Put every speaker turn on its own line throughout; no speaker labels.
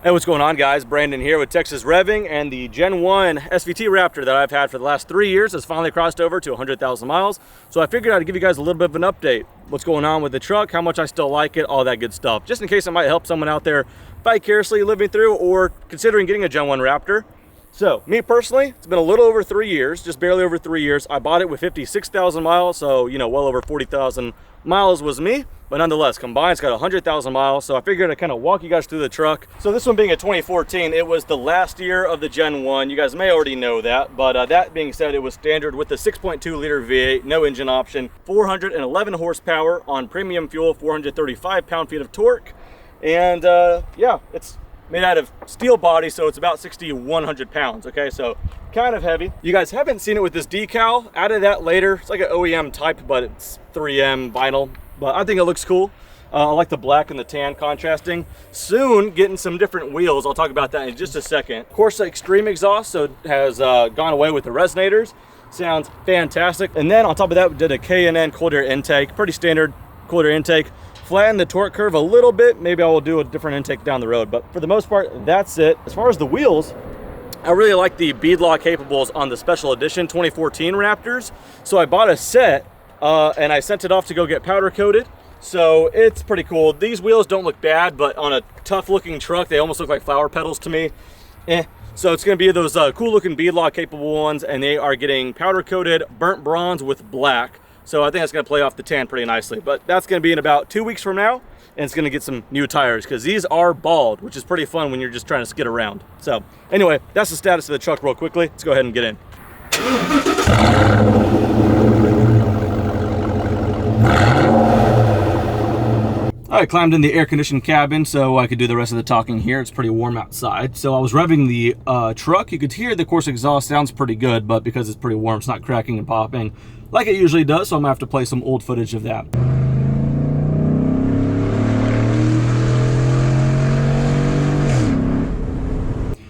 Hey, what's going on, guys? Brandon here with Texas Revving, and the Gen 1 SVT Raptor that I've had for the last 3 years has finally crossed over to 100,000 miles. So I figured I'd give you guys a little bit of an update. What's going on with the truck, how much I still like it, all that good stuff. Just in case it might help someone out there vicariously living through or considering getting a Gen 1 Raptor. So, me personally, it's been a little over 3 years, just barely over 3 years. I bought it with 56,000 miles, so, you know, well over 40,000 miles was me. But nonetheless, combined, it's got 100,000 miles, so I figured I'd kind of walk you guys through the truck. So this one being a 2014, it was the last year of the Gen 1. You guys may already know that, but that being said, it was standard with the 6.2 liter V8, no engine option, 411 horsepower on premium fuel, 435 pound-feet of torque. And yeah, it's made out of steel body, so it's about 6,100 pounds, okay? So kind of heavy. You guys haven't seen it with this decal. Added that later. It's like an OEM type, but it's 3M vinyl. But I think it looks cool. I like the black and the tan contrasting. Soon getting some different wheels. I'll talk about that in just a second. Of course, the extreme exhaust, so it has gone away with the resonators. Sounds fantastic. And then on top of that, we did a K&N cold air intake. Pretty standard cold air intake. Flatten the torque curve a little bit. Maybe I will do a different intake down the road. But for the most part, that's it. As far as the wheels, I really like the beadlock capables on the special edition 2014 Raptors. So I bought a set and I sent it off to go get powder coated. So it's pretty cool. These wheels don't look bad, but on a tough looking truck, they almost look like flower petals to me. So it's gonna be those cool looking beadlock capable ones, and they are getting powder coated burnt bronze with black. So I think that's gonna play off the tan pretty nicely. But that's gonna be in about 2 weeks from now, and it's gonna get some new tires because these are bald, which is pretty fun when you're just trying to skid around. So anyway, that's the status of the truck real quickly. Let's go ahead and get in. I climbed in the air-conditioned cabin so I could do the rest of the talking here. It's pretty warm outside. So I was revving the truck. You could hear the course exhaust sounds pretty good, but because it's pretty warm, it's not cracking and popping like it usually does, so I'm gonna have to play some old footage of that.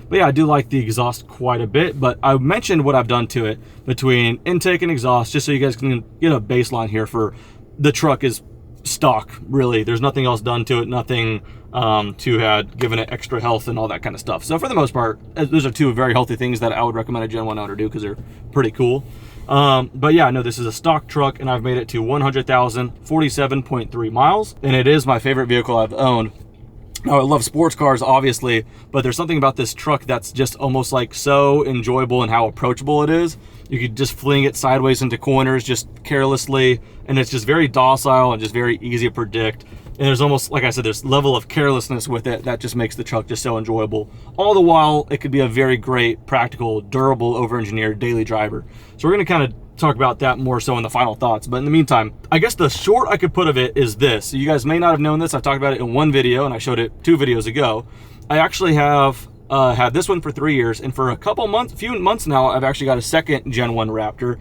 But yeah, I do like the exhaust quite a bit, but I mentioned what I've done to it between intake and exhaust, just so you guys can get a baseline here for the truck is stock, really. There's nothing else done to it, nothing to have given it extra health and all that kind of stuff. So for the most part, those are two very healthy things that I would recommend a Gen 1 owner do because they're pretty cool. But yeah, no, this is a stock truck and I've made it to 100,000, 47.3 miles. And it is my favorite vehicle I've owned. Now, I love sports cars, obviously, but there's something about this truck that's just almost like so enjoyable and how approachable it is. You could just fling it sideways into corners just carelessly, and it's just very docile and just very easy to predict. And there's almost, like I said, there's level of carelessness with it that just makes the truck just so enjoyable. All the while, it could be a very great, practical, durable, over-engineered daily driver. So we're gonna kind of talk about that more so in the final thoughts. But in the meantime, I guess the short I could put of it is this. So you guys may not have known this. I talked about it in one video and I showed it 2 videos ago. I actually have had this one for 3 years, and for a few months now, I've actually got a second Gen 1 Raptor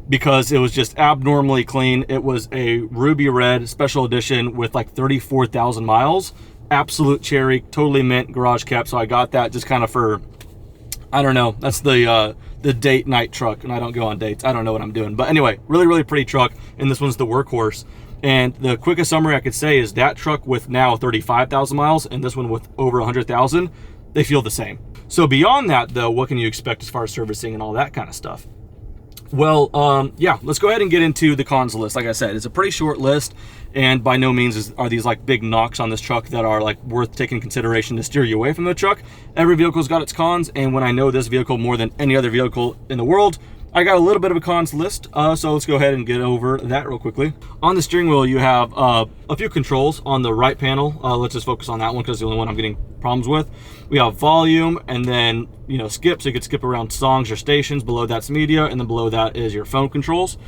because it was just abnormally clean. It was a ruby red special edition with like 34,000 miles. Absolute cherry, totally mint, garage kept. So I got that just kind of for, I don't know, that's the date night truck, and I don't go on dates. I don't know what I'm doing. But anyway, really, really pretty truck, and this one's the workhorse. And the quickest summary I could say is that truck with now 35,000 miles and this one with over 100,000, they feel the same. So beyond that though, what can you expect as far as servicing and all that kind of stuff? Well, yeah, let's go ahead and get into the cons list. Like I said, it's a pretty short list, and by no means are these like big knocks on this truck that are like worth taking consideration to steer you away from the truck. Every vehicle's got its cons, and when I know this vehicle more than any other vehicle in the world, I got a little bit of a cons list, so let's go ahead and get over that real quickly. On the steering wheel, you have a few controls on the right panel. Let's just focus on that one because it's the only one I'm getting problems with. We have volume, and then, you know, skip, so you could skip around songs or stations. Below that's media, and then below that is your phone controls.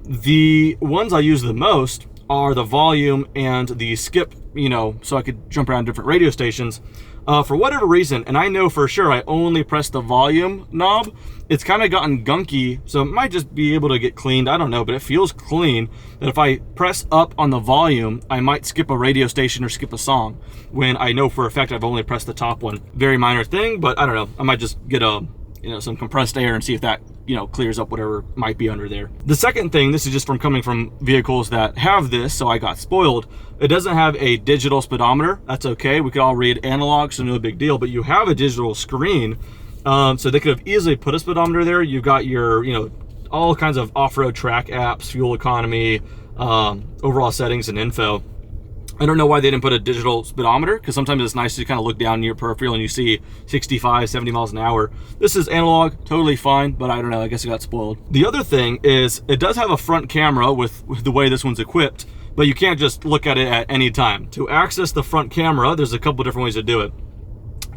The ones I use the most are the volume and the skip, you know, so I could jump around different radio stations. For whatever reason, and I know for sure I only press the volume knob, it's kind of gotten gunky, so it might just be able to get cleaned, I don't know, but it feels clean that if I press up on the volume, I might skip a radio station or skip a song, when I know for a fact I've only pressed the top one. Very minor thing, but I don't know, I might just get a some compressed air and see if that clears up whatever might be under there. The second thing, this is just from coming from vehicles that have this, so I got spoiled. It doesn't have a digital speedometer. That's okay. We could all read analog, so no big deal. But you have a digital screen, so they could have easily put a speedometer there. You've got your all kinds of off-road track apps, fuel economy, overall settings and info. I don't know why they didn't put a digital speedometer, because sometimes it's nice to kind of look down your peripheral and you see 65, 70 miles an hour. This is analog, totally fine, but I don't know, I guess it got spoiled. The other thing is it does have a front camera with the way this one's equipped, but you can't just look at it at any time. To access the front camera, there's a couple different ways to do it.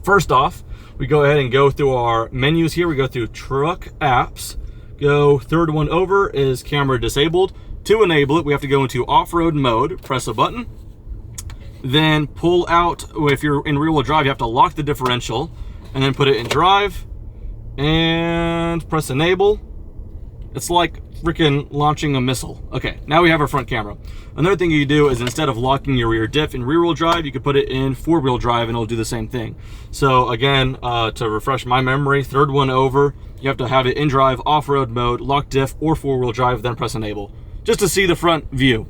First off, we go ahead and go through our menus here. We go through truck apps, go third one over is camera disabled. To enable it, we have to go into off-road mode, press a button, then pull out. If you're in rear-wheel drive, you have to lock the differential and then put it in drive and press enable. It's like freaking launching a missile. Okay, now we have our front camera. Another thing you do is instead of locking your rear diff in rear-wheel drive, you could put it in four-wheel drive and it'll do the same thing. So again, to refresh my memory, third one over, you have to have it in drive, off-road mode, lock diff, or four-wheel drive, then press enable, just to see the front view.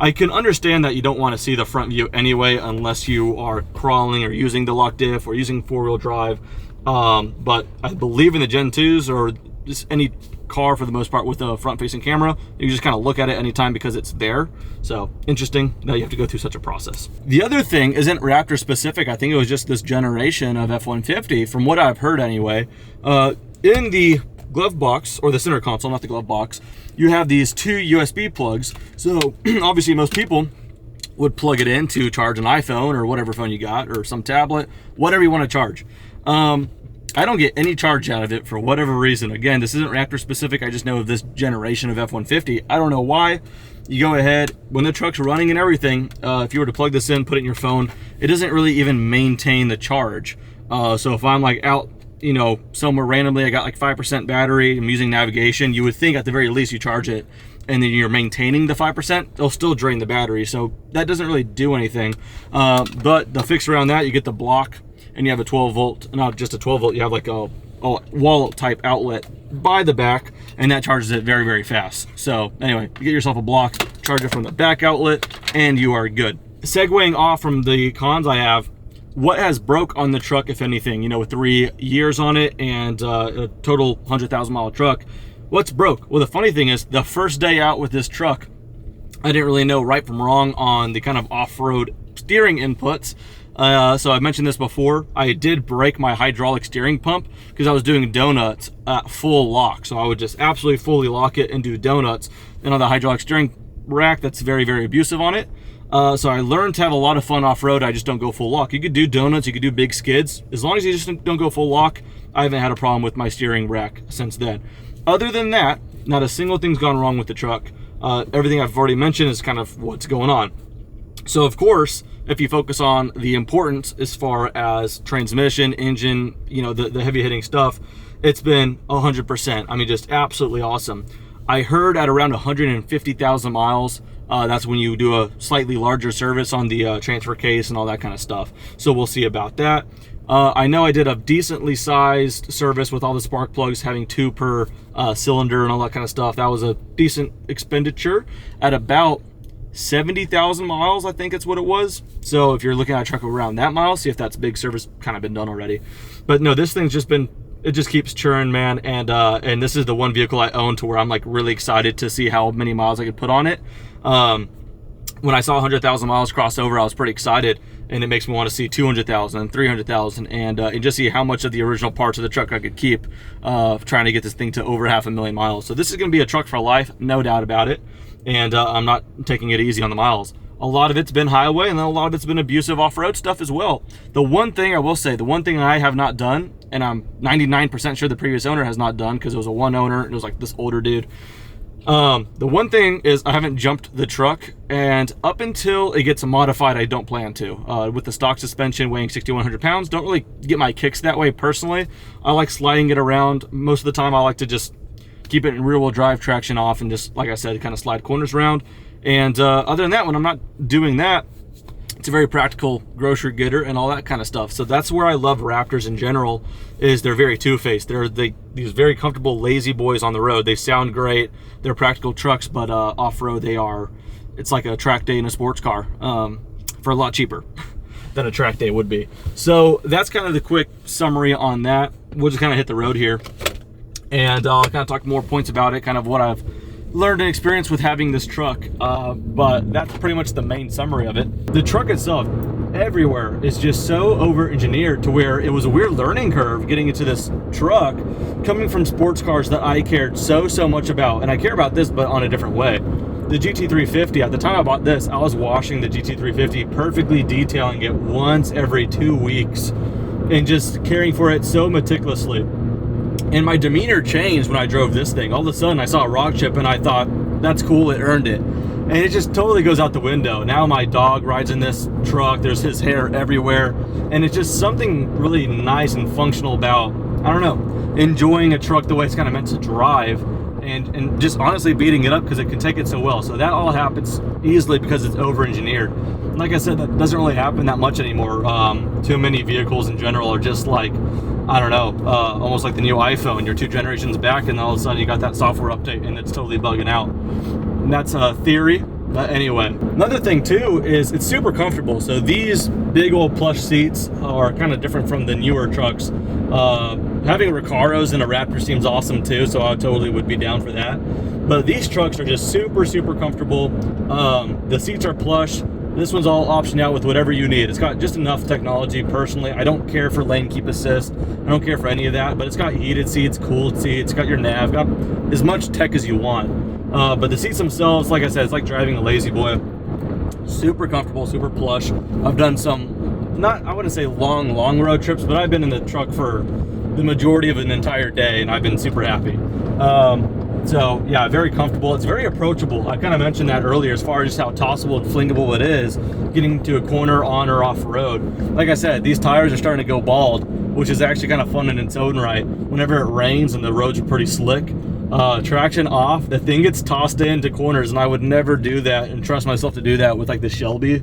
I can understand that you don't want to see the front view anyway, unless you are crawling or using the lock diff or using four-wheel drive. But I believe in the Gen 2s or just any car for the most part with a front-facing camera, you just kind of look at it anytime because it's there. So interesting that you have to go through such a process. The other thing isn't Raptor specific. I think it was just this generation of F-150, from what I've heard anyway. In the glove box, or the center console, not the glove box, you have these two USB plugs. So obviously most people would plug it in to charge an iPhone or whatever phone you got, or some tablet, whatever you want to charge. I don't get any charge out of it for whatever reason. Again, this isn't Raptor specific. I just know of this generation of F-150. I don't know why. You go ahead, when the truck's running and everything, if you were to plug this in, put it in your phone, it doesn't really even maintain the charge. So if I'm like out somewhere randomly, I got like 5% battery, I'm using navigation, you would think at the very least you charge it and then you're maintaining the 5%, it'll still drain the battery. So that doesn't really do anything. But the fix around that, you get the block and you have a 12 volt, not just a 12 volt, you have like a wall type outlet by the back, and that charges it very, very fast. So anyway, you get yourself a block, charge it from the back outlet, and you are good. Segueing off from the cons I have, what has broke on the truck, if anything, with 3 years on it and a total 100,000 mile truck, what's broke? Well, the funny thing is, the first day out with this truck, I didn't really know right from wrong on the kind of off-road steering inputs. So I've mentioned this before, I did break my hydraulic steering pump because I was doing donuts at full lock. So I would just absolutely fully lock it and do donuts. And on the hydraulic steering rack, that's very, very abusive on it. So I learned to have a lot of fun off-road. I just don't go full lock. You could do donuts, you could do big skids. As long as you just don't go full lock, I haven't had a problem with my steering rack since then. Other than that, not a single thing's gone wrong with the truck. Everything I've already mentioned is kind of what's going on. So of course, if you focus on the importance as far as transmission, engine, the heavy hitting stuff, it's been 100%. I mean, just absolutely awesome. I heard at around 150,000 miles, that's when you do a slightly larger service on the transfer case and all that kind of stuff. So we'll see about that. I know I did a decently sized service with all the spark plugs having 2 per cylinder and all that kind of stuff. That was a decent expenditure at about 70,000 miles, I think it's what it was. So if you're looking at a truck around that mile, see if that's big service kind of been done already. But no, this thing's just been, it just keeps churning, man. And this is the one vehicle I own to where I'm like really excited to see how many miles I could put on it. When I saw 100,000 miles cross over, I was pretty excited, and it makes me want to see 200,000, 300,000, and just see how much of the original parts of the truck I could keep, trying to get this thing to over 500,000 miles. So this is going to be a truck for life, no doubt about it. And I'm not taking it easy on the miles. A lot of it's been highway, and then a lot of it's been abusive off-road stuff as well. The one thing I will say, the one thing I have not done, and I'm 99% sure the previous owner has not done, because it was a one owner, and it was like this older dude. The one thing is I haven't jumped the truck, and up until it gets modified, I don't plan to. With the stock suspension weighing 6,100 pounds, don't really get my kicks that way personally. I like sliding it around. Most of the time I like to just keep it in rear-wheel drive, traction off, and just, like I said, kind of slide corners around. And other than that, when I'm not doing that, It's a very practical grocery getter and all that kind of stuff. So that's where I love Raptors in general, is they're very two-faced. They're these very comfortable, lazy boys on the road. They sound great. They're practical trucks, but off-road it's like a track day in a sports car for a lot cheaper than a track day would be. So that's kind of the quick summary on that. We'll just kind of hit the road here, and I'll kind of talk more points about it, kind of what I've learned and experienced with having this truck, but that's pretty much the main summary of it. The truck itself, everywhere, is just so over-engineered to where it was a weird learning curve getting into this truck, coming from sports cars that I cared so much about. And I care about this, but on a different way. The GT350, at the time I bought this, I was washing the GT350, perfectly detailing it once every 2 weeks, and just caring for it so meticulously. And my demeanor changed when I drove this thing. All of a sudden I saw a rock chip and I thought, that's cool, it earned it. And it just totally goes out the window. Now my dog rides in this truck, there's his hair everywhere. And it's just something really nice and functional about, I don't know, enjoying a truck the way it's kind of meant to drive, and just honestly beating it up because it can take it so well. So that all happens easily because it's over-engineered. Like I said, that doesn't really happen that much anymore. Too many vehicles in general are just like, I don't know, almost like the new iPhone. You're 2 generations back and all of a sudden you got that software update and it's totally bugging out. And that's a theory, but anyway. Another thing too is it's super comfortable. So these big old plush seats are kind of different from the newer trucks. Having Recaros in a Raptor seems awesome too, so I totally would be down for that. But these trucks are just super comfortable. The seats are plush. This one's all optioned out with whatever you need. It's got just enough technology. Personally, I don't care for lane keep assist. I don't care for any of that, but it's got heated seats, cooled seats, got your nav, got as much tech as you want. But the seats themselves, like I said, it's like driving a lazy boy. Super comfortable, super plush. I've done some, I wouldn't say long road trips, but I've been in the truck for the majority of an entire day and I've been super happy. So yeah, very comfortable. It's very approachable. I kind of mentioned that earlier as far as just how tossable and flingable it is getting to a corner on or off road. Like I said, these tires are starting to go bald, which is actually kind of fun in its own right. Whenever it rains and the roads are pretty slick, traction off, the thing gets tossed into corners, and I would never do that and trust myself to do that with like the Shelby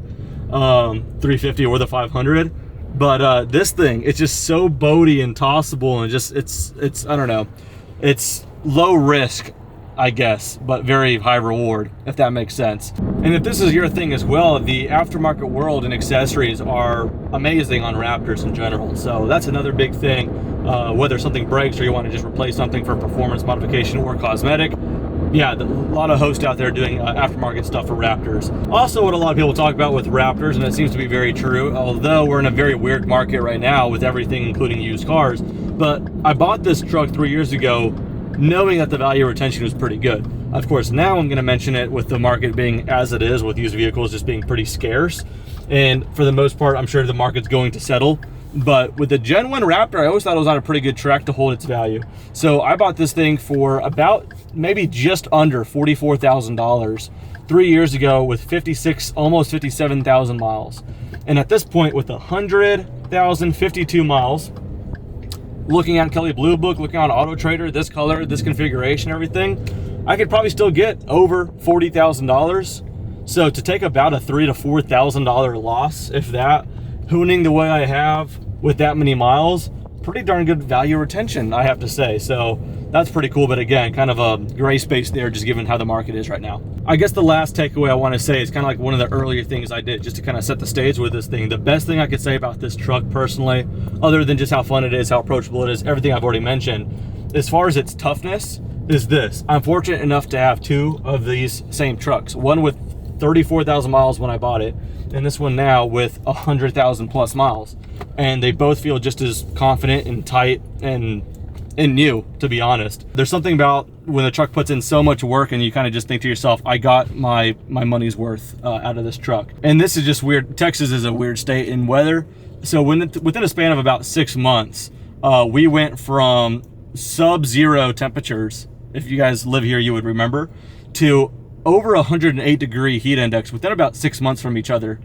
350 or the 500. But this thing, it's just so boaty and tossable, and just it's I don't know, it's low risk, I guess, but very high reward, if that makes sense. And if this is your thing as well, the aftermarket world and accessories are amazing on Raptors in general. So that's another big thing. Whether something breaks or you want to just replace something for performance modification or cosmetic, yeah, a lot of hosts out there doing aftermarket stuff for Raptors. Also, what a lot of people talk about with Raptors, and it seems to be very true, although we're in a very weird market right now with everything, including used cars, but I bought this truck 3 years ago knowing that the value retention was pretty good. Of course, now I'm going to mention it with the market being as it is, with used vehicles just being pretty scarce. And for the most part, I'm sure the market's going to settle. But with the Gen 1 Raptor, I always thought it was on a pretty good track to hold its value. So I bought this thing for about maybe just under $44,000 3 years ago with 56, almost 57,000 miles. And at this point, with 100,052 miles, looking at Kelly Blue Book, looking on Auto Trader, this color, this configuration, everything, I could probably still get over $40,000. So to take about a $3,000 to $4,000 loss, if that, hooning the way I have with that many miles, pretty darn good value retention, I have to say. So that's pretty cool, but again, kind of a gray space there, just given how the market is right now. I guess the last takeaway I want to say is kind of like one of the earlier things I did just to kind of set the stage with this thing. The best thing I could say about this truck personally, other than just how fun it is, how approachable it is, everything I've already mentioned, as far as its toughness, is this. I'm fortunate enough to have 2 of these same trucks, one with 34,000 miles when I bought it, and this one now with 100,000 plus miles. And they both feel just as confident and tight and new, to be honest. There's something about when the truck puts in so much work and you kind of just think to yourself, I got my money's worth out of this truck. And this is just weird. Texas is a weird state in weather. So within a span of about 6 months, we went from sub-zero temperatures, if you guys live here, you would remember, to over 108 degree heat index within about 6 months from each other.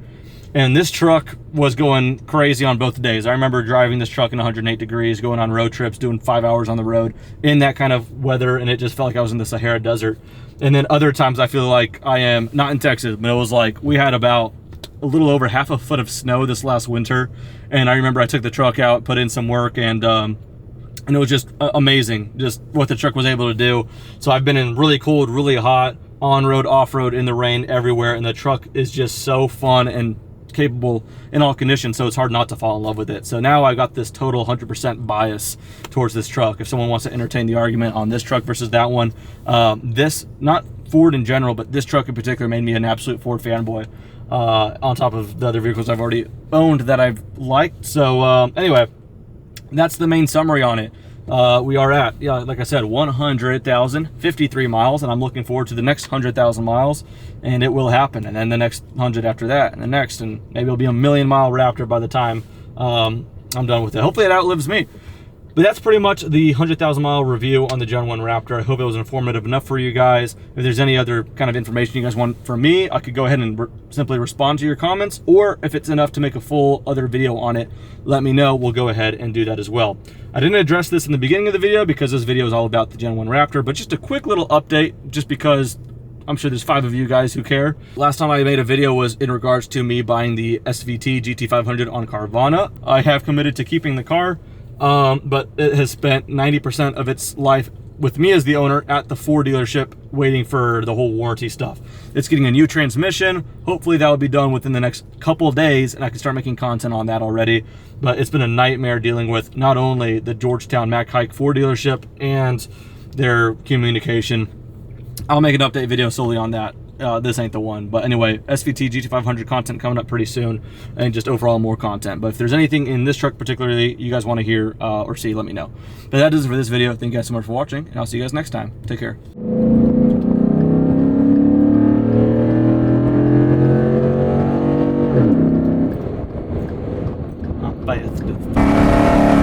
And this truck was going crazy on both days. I remember driving this truck in 108 degrees, going on road trips, doing 5 hours on the road in that kind of weather, and it just felt like I was in the Sahara Desert. And then other times I feel like I am, not in Texas, but it was like we had about a little over half a foot of snow this last winter, and I remember I took the truck out, put in some work, and it was just amazing, just what the truck was able to do. So I've been in really cold, really hot, on-road, off-road, in the rain, everywhere, and the truck is just so fun and capable in all conditions, so it's hard not to fall in love with it. So now I got this total 100% bias towards this truck. If someone wants to entertain the argument on this truck versus that one, this, not Ford in general, but this truck in particular made me an absolute Ford fanboy, on top of the other vehicles I've already owned that I've liked. So anyway, that's the main summary on it. We are at, like I said, 100,053 miles, and I'm looking forward to the next 100,000 miles, and it will happen, and then the next 100 after that, and the next, and maybe it'll be a 1,000,000-mile Raptor by the time I'm done with it. Hopefully it outlives me. But that's pretty much the 100,000-mile review on the Gen 1 Raptor. I hope it was informative enough for you guys. If there's any other kind of information you guys want from me, I could go ahead and simply respond to your comments, or if it's enough to make a full other video on it, let me know. We'll go ahead and do that as well. I didn't address this in the beginning of the video because this video is all about the Gen 1 Raptor, but just a quick little update, just because I'm sure there's 5 of you guys who care. Last time I made a video was in regards to me buying the SVT GT500 on Carvana. I have committed to keeping the car, but it has spent 90% of its life with me as the owner at the Ford dealership waiting for the whole warranty stuff. It's getting a new transmission. Hopefully that will be done within the next couple of days, and I can start making content on that already. But it's been a nightmare dealing with not only the Georgetown Mack Hike Ford dealership and their communication. I'll make an update video solely on that. This ain't the one. But anyway, SVT GT500 content coming up pretty soon, and just overall more content. But if there's anything in this truck particularly you guys want to hear or see, let me know. But that is it for this video. Thank you guys so much for watching, and I'll see you guys next time. Take care. Bye.